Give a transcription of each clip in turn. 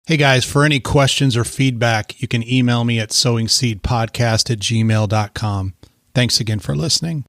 Hey guys, for any questions or feedback, you can email me at sowingseedpodcast@gmail.com. Thanks again for listening.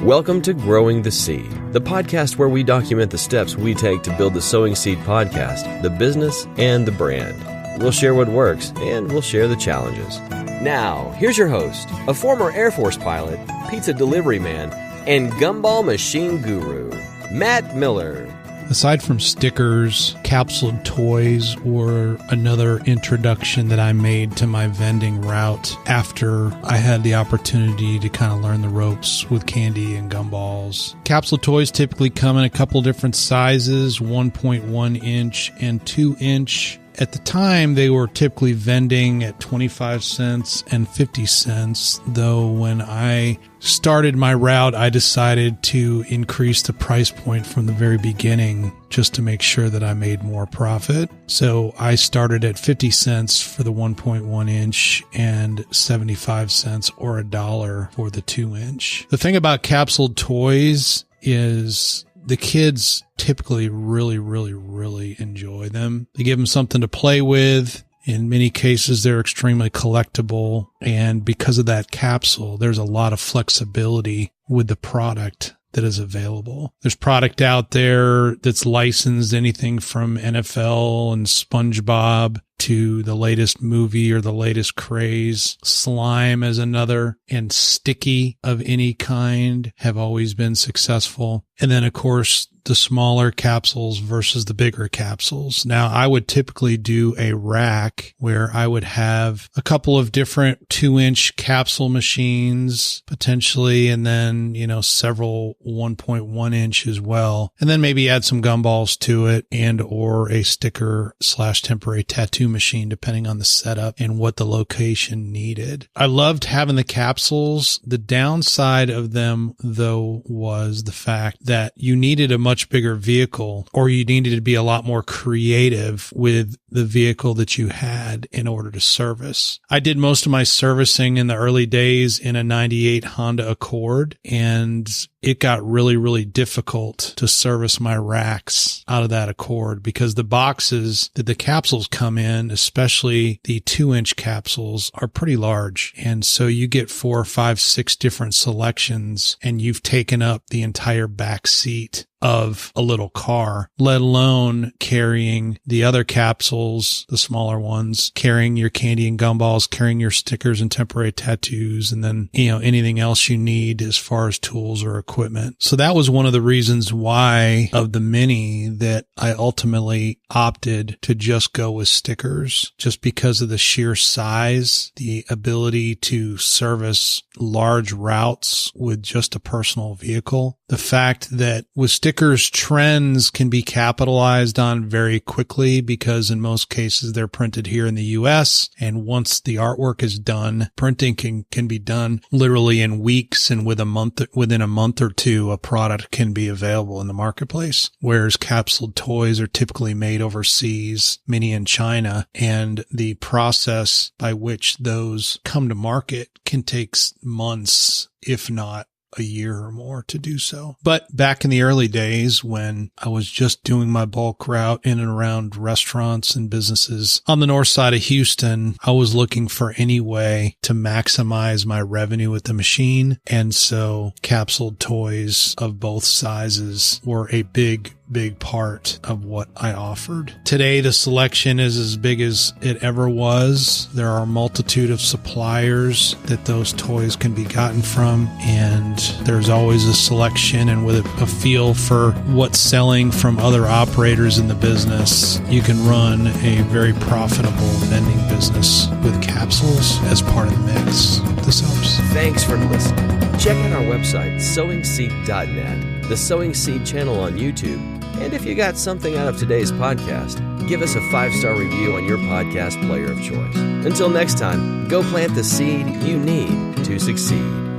Welcome to Growing the Seed, the podcast where we document the steps we take to build the Sowing Seed podcast, the business, and the brand. We'll share what works, and we'll share the challenges. Now, here's your host, a former Air Force pilot, pizza delivery man, and gumball machine guru, Matt Miller. Aside from stickers, Capsuled toys were another introduction that I made to my vending route after I had the opportunity to kind of learn the ropes with candy and gumballs. Capsuled toys typically come in a couple different sizes, 1.1 inch and 2 inch. At the time, they were typically vending at 25 cents and 50 cents, though when I started my route, I decided to increase the price point from the very beginning just to make sure that I made more profit. So I started at 50 cents for the 1.1 inch and 75 cents or $1 for the 2 inch. The thing about Capsuled toys is the kids typically really enjoy them. They give them something to play with. In many cases, they're extremely collectible. And because of that capsule, there's a lot of flexibility with the product that is available. There's product out there that's licensed, anything from NFL and SpongeBob to the latest movie or the latest craze. Slime is another, and sticky of any kind have always been successful. And then, of course, the smaller capsules versus the bigger capsules. Now, I would typically do a rack where I would have a couple of different 2-inch capsule machines potentially, and then, several 1.1 inch as well. And then maybe add some gumballs to it and or a sticker/temporary tattoo machine, depending on the setup and what the location needed. I loved having the capsules. The downside of them, though, was the fact that you needed a much bigger vehicle, or you needed to be a lot more creative with the vehicle that you had in order to service. I did most of my servicing in the early days in a 98 Honda Accord, and it got really difficult to service my racks out of that Accord because the boxes that the capsules come in, especially the 2-inch capsules, are pretty large. And so you get 4, 5, 6 different selections, and you've taken up the entire back seat of a little car, let alone carrying the other capsules, the smaller ones, carrying your candy and gumballs, carrying your stickers and temporary tattoos, and then, anything else you need as far as tools or equipment. So that was one of the reasons why of the many that I ultimately opted to just go with stickers, just because of the sheer size, the ability to service large routes with just a personal vehicle. The fact that with stickers, trends can be capitalized on very quickly because in most cases they're printed here in the US. And once the artwork is done, printing can be done literally in weeks, and within a month or two, a product can be available in the marketplace. Whereas capsuled toys are typically made overseas, many in China, and the process by which those come to market can take months, if not a year or more to do so. But back in the early days when I was just doing my bulk route in and around restaurants and businesses on the north side of Houston, I was looking for any way to maximize my revenue with the machine. And so capsuled toys of both sizes were a big part of what I offered. Today, the selection is as big as it ever was. There are a multitude of suppliers that those toys can be gotten from, and there's always a selection, and with a feel for what's selling from other operators in the business, you can run a very profitable vending business with capsules as part of the mix. This helps. Thanks for listening. Check out our website, sowingseed.net, the Sowing Seed channel on YouTube, and if you got something out of today's podcast, give us a 5-star review on your podcast player of choice. Until next time, go plant the seed you need to succeed.